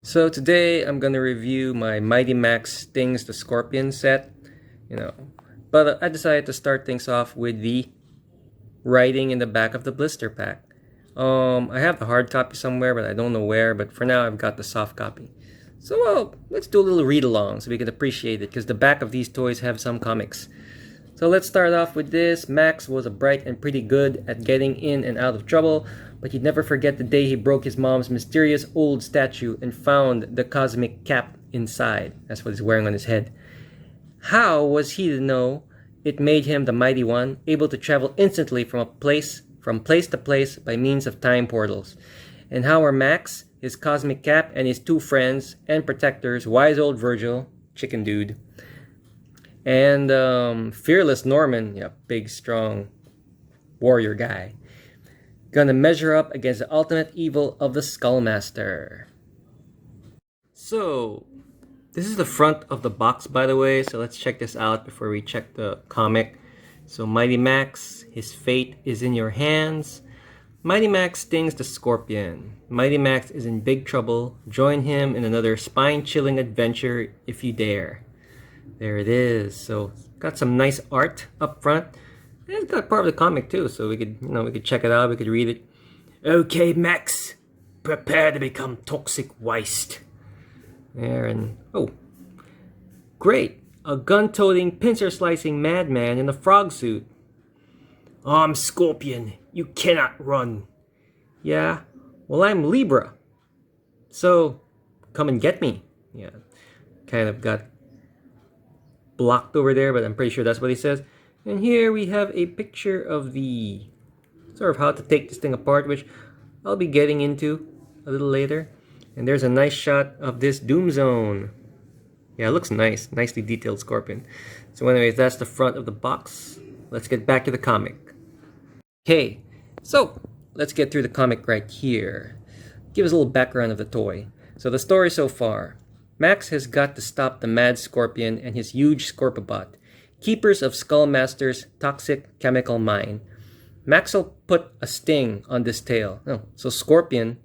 So today I'm gonna review my Mighty Max Stings the Scorpion set, but I decided to start things off with the writing in the back of the blister pack. I have the hard copy somewhere, but I don't know where, but for now I've got the soft copy. So let's do a little read along so we can appreciate it, because the back of these toys have some comics. So let's start off with this. Max was a bright and pretty good at getting in and out of trouble, but he'd never forget the day he broke his mom's mysterious old statue and found the cosmic cap inside. That's what he's wearing on his head. How was he to know it made him the mighty one, able to travel instantly from place to place by means of time portals? And how are Max, his cosmic cap, and his two friends and protectors, wise old Virgil, chicken dude, and fearless Norman, big strong warrior guy, gonna measure up against the ultimate evil of the Skullmaster? So this is the front of the box, by the way, so let's check this out before we check the comic. So Mighty Max, his fate is in your hands. Mighty Max stings the Scorpion. Mighty Max is in big trouble. Join him in another spine-chilling adventure if you dare. There it is. So got some nice art up front. And it's got part of the comic too, so we could check it out. We could read it. Okay, Max, prepare to become toxic waste. There, and oh, great! A gun-toting, pincer-slicing madman in a frog suit. I'm Scorpion. You cannot run. Yeah, well, I'm Libra. So come and get me. Yeah, kind of got blocked over there, but I'm pretty sure that's what he says. And here we have a picture of the sort of how to take this thing apart, which I'll be getting into a little later. And there's a nice shot of this Doom Zone. Yeah, it looks nice. Nicely detailed Scorpion. So anyways, that's the front of the box. Let's get back to the comic. Okay, so let's get through the comic right here. Give us a little background of the toy. So the story so far. Max has got to stop the mad Scorpion and his huge Scorpobot, keepers of Skullmaster's toxic chemical mine. Max'll put a sting on this tail. Oh, so Scorpion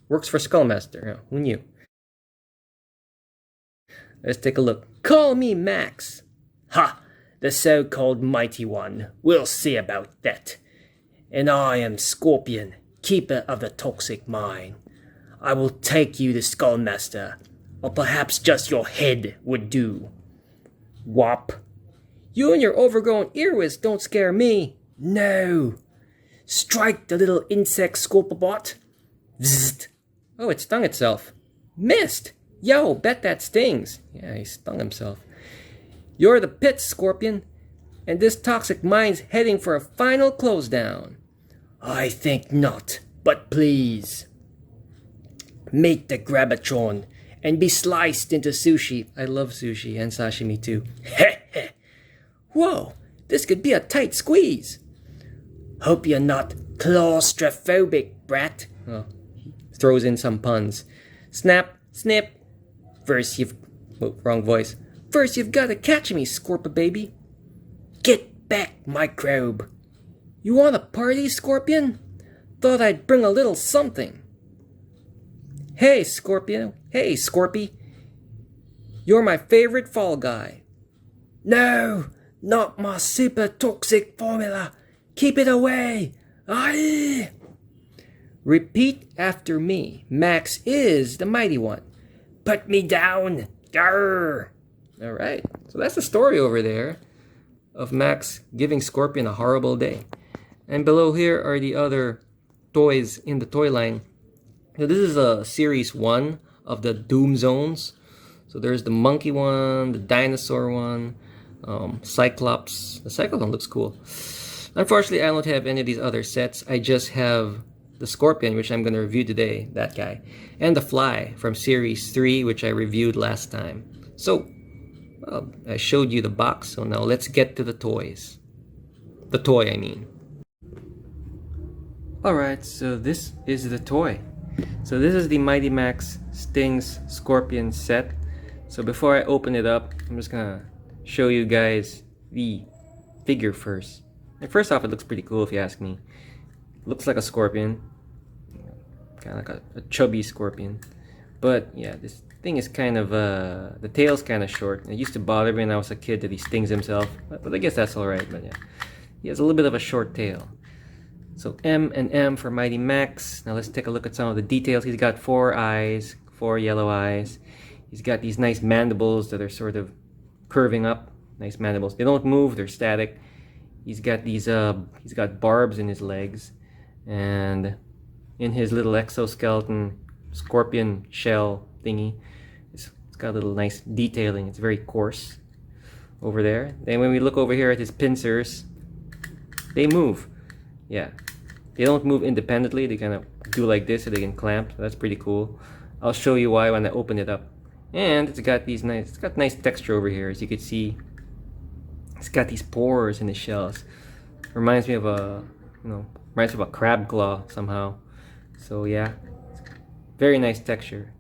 works for Skullmaster. Oh, who knew? Let's take a look. Call me Max. Ha! The so-called mighty one. We'll see about that. And I am Scorpion, keeper of the toxic mine. I will take you to Skullmaster. Or perhaps just your head would do. Whop. You and your overgrown earwigs don't scare me. No. Strike the little insect Scorpobot. Vzzt. Oh, it stung itself. Missed. Yo, bet that stings. Yeah, he stung himself. You're the pit, Scorpion. And this toxic mine's heading for a final close down. I think not, but please. Make the Grabatron and be sliced into sushi. I love sushi and sashimi too. Heh. Whoa, this could be a tight squeeze. Hope you're not claustrophobic, brat. Oh, he throws in some puns. Snap, snip. Wrong voice. First you've got to catch me, Scorpa baby. Get back, microbe. You want a party, Scorpion? Thought I'd bring a little something. Hey, Scorpion. Hey, Scorpy. You're my favorite fall guy. No, not my super toxic formula. Keep it away. Aye. Repeat after me. Max is the mighty one. Put me down. Grr. All right. So that's the story over there of Max giving Scorpion a horrible day. And below here are the other toys in the toy line. So this is a series 1 of the Doom Zones. So there's the monkey one, the dinosaur one, Cyclops. The Cyclops one looks cool. Unfortunately, I don't have any of these other sets. I just have the Scorpion, which I'm going to review today, that guy. And the Fly from series 3, which I reviewed last time. So, well, I showed you the box, so now let's get to the toys. The toy, I mean. Alright, so this is the toy. So this is the Mighty Max Stings Scorpion set. So before I open it up, I'm just gonna show you guys the figure first. And first off, it looks pretty cool if you ask me. It looks like a scorpion. Kind of like a chubby scorpion. But yeah, this thing is kind of the tail's kind of short. It used to bother me when I was a kid that he stings himself, but I guess that's all right. But yeah, he has a little bit of a short tail. So M and M for Mighty Max. Now let's take a look at some of the details. He's got 4 eyes, 4 yellow eyes. He's got these nice mandibles that are sort of curving up. Nice mandibles. They don't move, they're static. He's got these he's got barbs in his legs, and in his little exoskeleton scorpion shell thingy, it's got a little nice detailing. It's very coarse over there. Then when we look over here at his pincers, they move. Yeah, they don't move independently. They kind of do like this so they can clamp. So that's pretty cool. I'll show you why when I open it up. And it's got nice texture over here. As you can see, it's got these pores in the shells. Reminds me of a crab claw somehow. So yeah, very nice texture.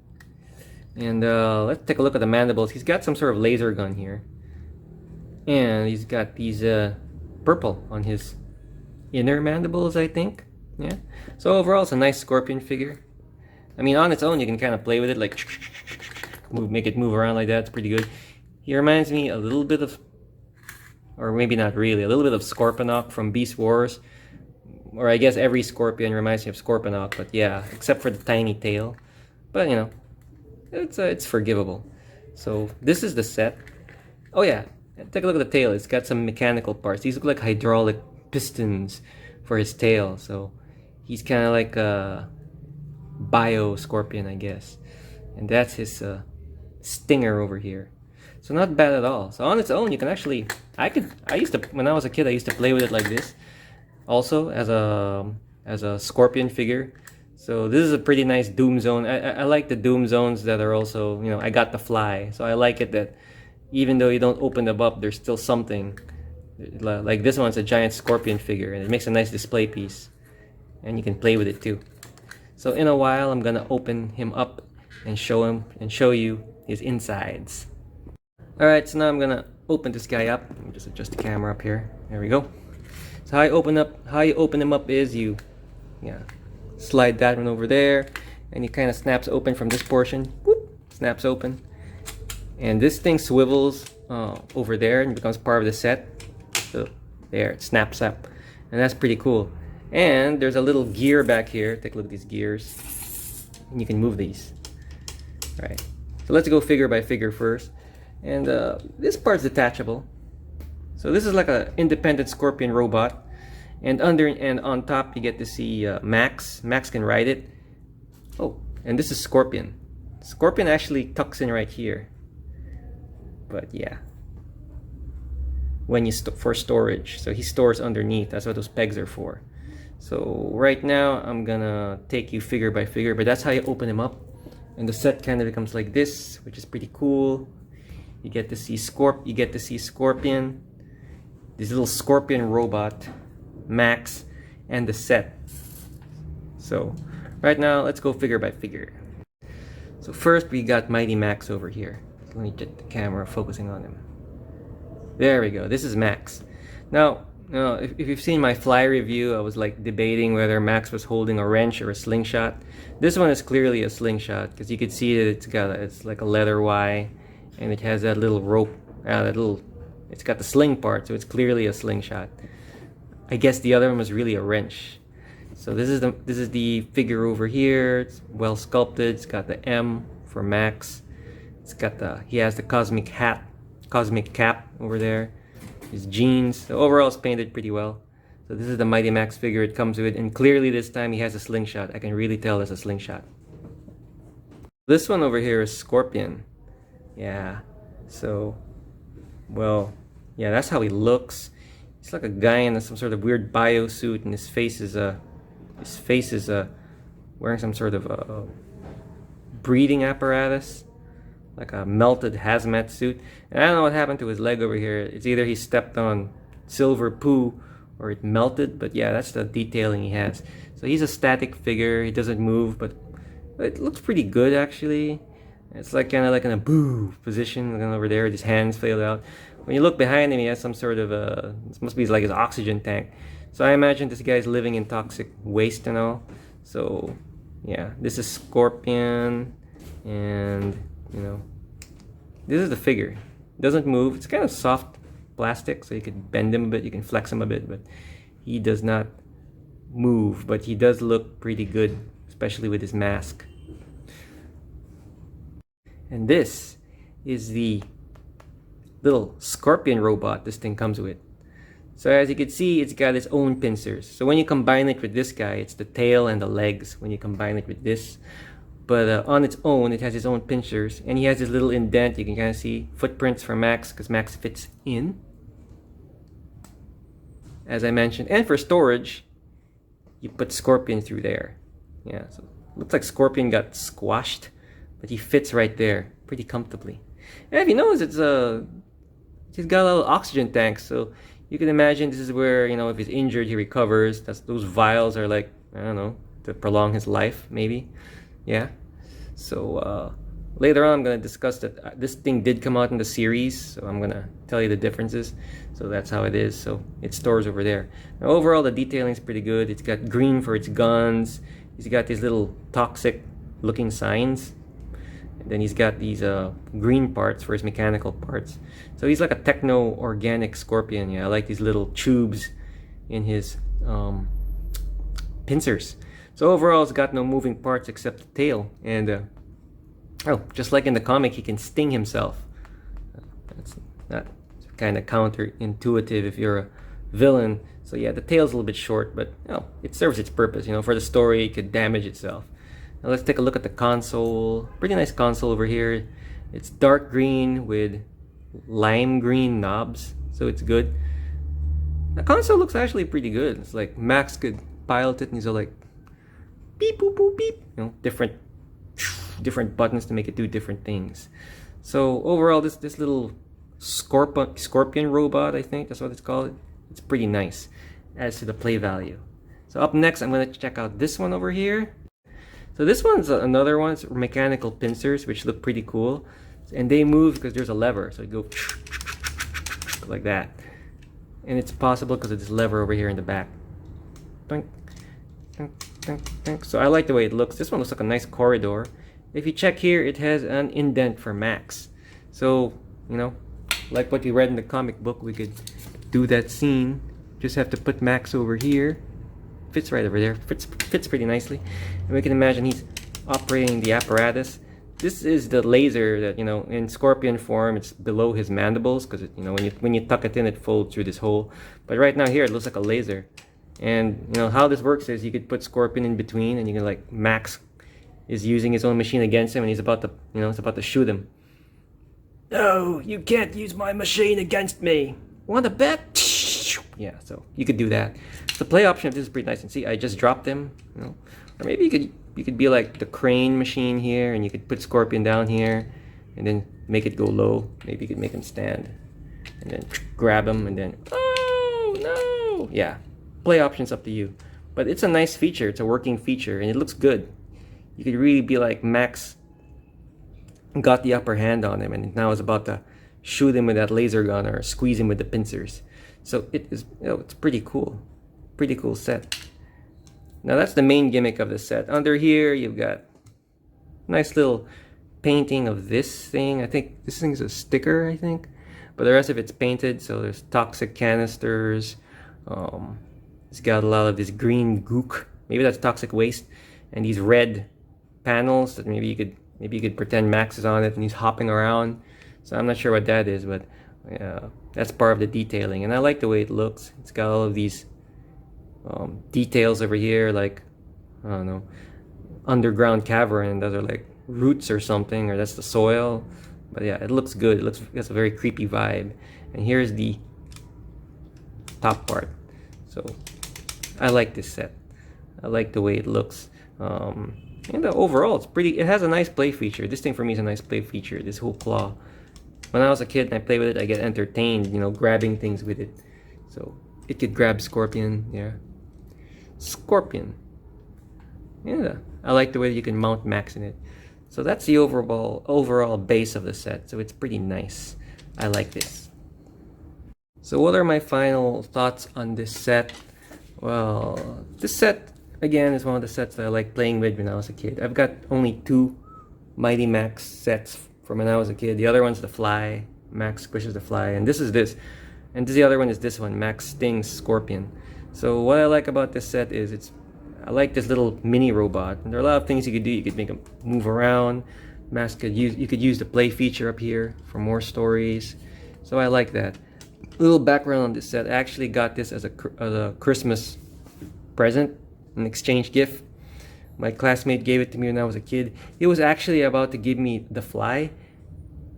And let's take a look at the mandibles. He's got some sort of laser gun here, and he's got these purple on his inner mandibles, I think. Yeah. So overall, it's a nice scorpion figure. I mean, on its own, you can kind of play with it, like make it move around like that. It's pretty good. He reminds me a little bit of, or maybe not really, a little bit of Scorponok from Beast Wars. Or I guess every scorpion reminds me of Scorponok, but yeah, except for the tiny tail. But you know, it's forgivable. So this is the set. Oh yeah, take a look at the tail. It's got some mechanical parts. These look like hydraulic pistons for his tail. So he's kind of like a bio scorpion, I guess. And that's his stinger over here. So not bad at all. So on its own, you can actually, when I was a kid, I used to play with it like this. Also as a scorpion figure. So this is a pretty nice doom zone. I like the doom zones that are also, you know, I got the fly. So I like it that even though you don't open them up, there's still something. Like this one's a giant scorpion figure, and it makes a nice display piece. And you can play with it too. So in a while, I'm gonna open him up and show you his insides. Alright, so now I'm gonna open this guy up. Let me just adjust the camera up here. There we go. So how you open him up is you slide that one over there, and he kind of snaps open from this portion. Whoop, snaps open. And this thing swivels over there and becomes part of the set. So there, it snaps up. And that's pretty cool. And there's a little gear back here. Take a look at these gears. And you can move these. Right. So let's go figure by figure first. And this part's detachable. So this is like an independent scorpion robot. And on top you get to see Max. Max can ride it. Oh, and this is Scorpion. Scorpion actually tucks in right here. But yeah. When you for storage. So he stores underneath. That's what those pegs are for. So right now I'm gonna take you figure by figure, but that's how you open him up. And the set kind of becomes like this, which is pretty cool. You get to see Scorpion, this little scorpion robot, Max, and the set. So right now let's go figure by figure. So first we got Mighty Max over here. Let me get the camera focusing on him. There we go. This is Max. Now, if you've seen my fly review, I was like debating whether Max was holding a wrench or a slingshot. This one is clearly a slingshot because you can see that it's like a leather Y, and it has that little rope. It's got the sling part, so it's clearly a slingshot. I guess the other one was really a wrench. So this is the figure over here. It's well sculpted. It's got the M for Max. He has the cosmic cap over there. His jeans. So overall, it's painted pretty well. So this is the Mighty Max figure it comes with, and clearly this time he has a slingshot. I can really tell it's a slingshot. This one over here is Scorpion. Yeah. So, well, yeah, that's how he looks. He's like a guy in some sort of weird bio suit, and his face is wearing some sort of breathing apparatus, like a melted hazmat suit. And I don't know what happened to his leg over here. It's either he stepped on silver poo or it melted, but yeah, that's the detailing he has. So he's a static figure. He doesn't move, but it looks pretty good actually. It's like kind of like in a boo position over there. His hands flailed out. When you look behind him, he has some sort of this must be like his oxygen tank. So I imagine this guy's living in toxic waste and all. So yeah, this is Scorpion. And you know, this is the figure. It doesn't move. It's kind of soft plastic, so you can bend him a bit, you can flex him a bit, but he does not move. But he does look pretty good, especially with his mask. And this is the little scorpion robot this thing comes with. So as you can see, it's got its own pincers. So when you combine it with this guy, it's the tail and the legs when you combine it with this. But on its own, it has its own pincers. And he has this little indent. You can kind of see footprints for Max, because Max fits in, as I mentioned. And for storage, you put Scorpion through there. Yeah, so it looks like Scorpion got squashed, but he fits right there pretty comfortably. And if you notice, he's got a little oxygen tank, so you can imagine this is where, you know, if he's injured, he recovers. Those vials are like, I don't know, to prolong his life, maybe. Yeah. So later on, I'm gonna discuss that this thing did come out in the series, so I'm gonna tell you the differences. So that's how it is. So it stores over there. Now, overall, the detailing is pretty good. It's got green for its guns. He's got these little toxic-looking signs. Then he's got these green parts for his mechanical parts. So he's like a techno-organic scorpion. Yeah, I like these little tubes in his pincers. So overall, it's got no moving parts except the tail. And, oh, just like in the comic, he can sting himself. That's not kind of counterintuitive if you're a villain. So yeah, the tail's a little bit short, but you know, it serves its purpose. You know, for the story, it could damage itself. Now let's take a look at the console. Pretty nice console over here. It's dark green with lime green knobs, so it's good. The console looks actually pretty good. It's like Max could pilot it and he's all like beep boop boop beep. You know, different buttons to make it do different things. So overall, this little scorpion robot, I think that's what it's called. It's pretty nice as to the play value. So up next, I'm going to check out this one over here. So this one's another one. It's mechanical pincers, which look pretty cool. And they move because there's a lever. So you go like that. And it's possible because of this lever over here in the back. So I like the way it looks. This one looks like a nice corridor. If you check here, it has an indent for Max. So, you know, like what you read in the comic book, we could do that scene. Just have to put Max over here. Fits right over there. Fits pretty nicely. And we can imagine he's operating the apparatus. This is the laser that, you know, in scorpion form, it's below his mandibles because, you know, when you tuck it in, it folds through this hole. But right now here, it looks like a laser. And, you know, how this works is you could put Scorpion in between and you can, like, Max is using his own machine against him and he's about to, you know, it's about to shoot him. No, you can't use my machine against me. Want to bet? Yeah, so you could do that. The play option of this is pretty nice. And see, I just dropped him, you know. Or maybe you could be like the crane machine here and you could put Scorpion down here and then make it go low. Maybe you could make him stand and then grab him and then, oh, no. Yeah, play options up to you. But it's a nice feature. It's a working feature and it looks good. You could really be like Max got the upper hand on him and now is about to shoot him with that laser gun or squeeze him with the pincers. So it is, you know, it's pretty cool. Pretty cool set. Now that's the main gimmick of the set. Under here you've got nice little painting of this thing. I think this thing is a sticker, I think. But the rest of it's painted. So there's toxic canisters. It's got a lot of this green gook. Maybe that's toxic waste. And these red panels that maybe you could pretend Max is on it and he's hopping around. So I'm not sure what that is, but that's part of the detailing. And I like the way it looks. It's got all of these details over here, like, I don't know, underground cavern, and those are like roots or something, or that's the soil. But yeah, it looks good. It has a very creepy vibe. And here's the top part. So I like this set. I like the way it looks. And overall, it's pretty. It has a nice play feature. This thing for me is a nice play feature. This whole claw. When I was a kid and I play with it, I get entertained, you know, grabbing things with it. So it could grab Scorpion. Yeah, Scorpion. Yeah, I like the way that you can mount Max in it. So that's the overall base of the set. So it's pretty nice. I like this. So what are my final thoughts on this set? Well, this set again is one of the sets that I like playing with when I was a kid. I've got only two Mighty Max sets from when I was a kid. The other one's the Fly. Max squishes the Fly, and this is this. And the other one is this one, Max stings Scorpion. So what I like about this set is I like this little mini robot. And there are a lot of things you could do. You could make him move around. Max you could use the play feature up here for more stories. So I like that. A little background on this set. I actually got this as a Christmas present, an exchange gift. My classmate gave it to me when I was a kid. He was actually about to give me the Fly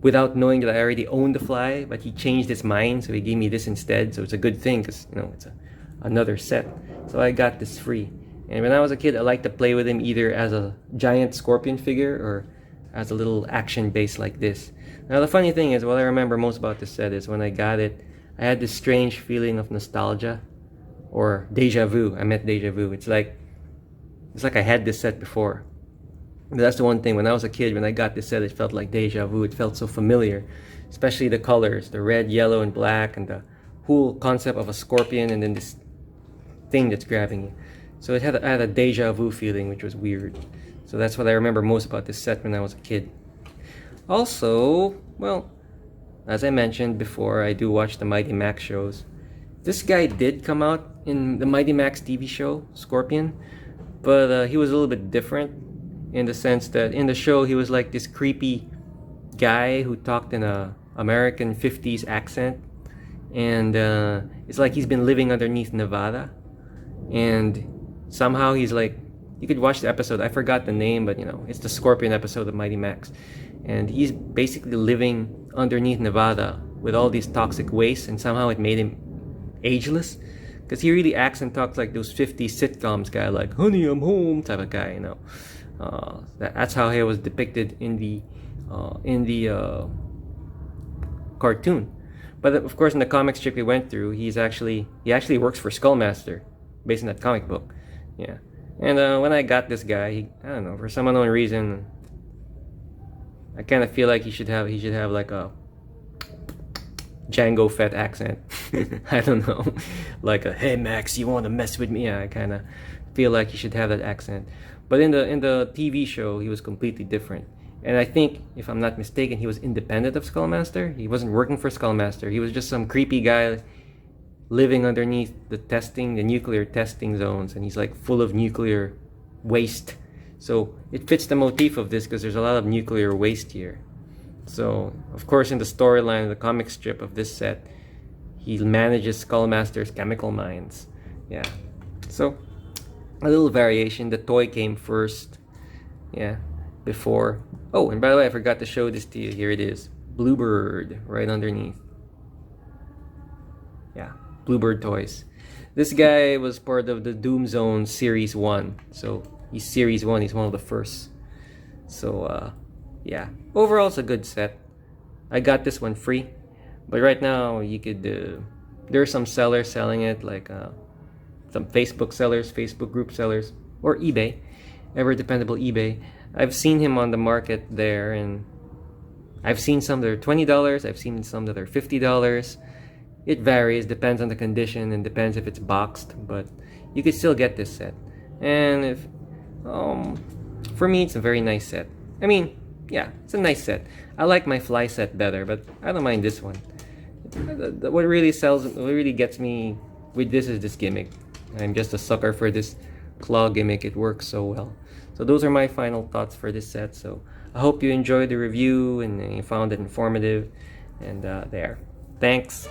without knowing that I already owned the Fly, but he changed his mind, so he gave me this instead. So it's a good thing because, you know, it's another set. So I got this free. And when I was a kid, I liked to play with him either as a giant Scorpion figure or as a little action base like this. Now the funny thing is, what I remember most about this set is when I got it, I had this strange feeling of nostalgia or deja vu. I meant deja vu. It's like I had this set before. But that's the one thing. When I was a kid, when I got this set, it felt like deja vu. It felt so familiar, especially the colors, the red, yellow, and black, and the whole concept of a scorpion, and then this thing that's grabbing you. So I had a deja vu feeling, which was weird. So that's what I remember most about this set when I was a kid. Also, well, as I mentioned before, I do watch the Mighty Max shows. This guy did come out in the Mighty Max TV show, Scorpion, but he was a little bit different in the sense that in the show he was like this creepy guy who talked in a American 50s accent, and it's like he's been living underneath Nevada, and somehow he's like, you could watch the episode, I forgot the name, but you know, it's the Scorpion episode of Mighty Max, and he's basically living underneath Nevada with all these toxic wastes, and somehow it made him ageless, because he really acts and talks like those 50s sitcoms guy, like honey I'm home type of guy, you know. That's how he was depicted in the cartoon. But of course, in the comic strip he went through, he actually works for Skullmaster, based on that comic book. Yeah. And when I got this guy, I don't know, for some unknown reason, I kind of feel like he should have like a Django Fett accent. I don't know, like a hey Max, you want to mess with me? Yeah, I kind of feel like he should have that accent. But in the TV show, he was completely different. And I think, if I'm not mistaken, he was independent of Skullmaster. He wasn't working for Skullmaster. He was just some creepy guy living underneath the nuclear testing zones, and he's like full of nuclear waste. So it fits the motif of this because there's a lot of nuclear waste here. So, of course, in the storyline, the comic strip of this set, he manages Skullmaster's chemical mines. Yeah. So, a little variation. The toy came first. Yeah. Before. Oh, and by the way, I forgot to show this to you. Here it is. Bluebird right underneath. Yeah. Bluebird toys. This guy was part of the Doom Zone Series 1. So, he's Series 1. He's one of the first. So, yeah. Overall, it's a good set. I got this one free. But right now, you could... there are some sellers selling it, like some Facebook sellers, Facebook group sellers, or eBay. Ever dependable eBay. I've seen him on the market there, and I've seen some that are $20. I've seen some that are $50. It varies, depends on the condition, and depends if it's boxed. But you could still get this set. And if... for me, it's a very nice set. I mean... yeah, it's a nice set. I like my Fly set better, but I don't mind this one. What really gets me with this is this gimmick. I'm just a sucker for this claw gimmick. It works so well. So those are my final thoughts for this set. So I hope you enjoyed the review and you found it informative. And there. Thanks.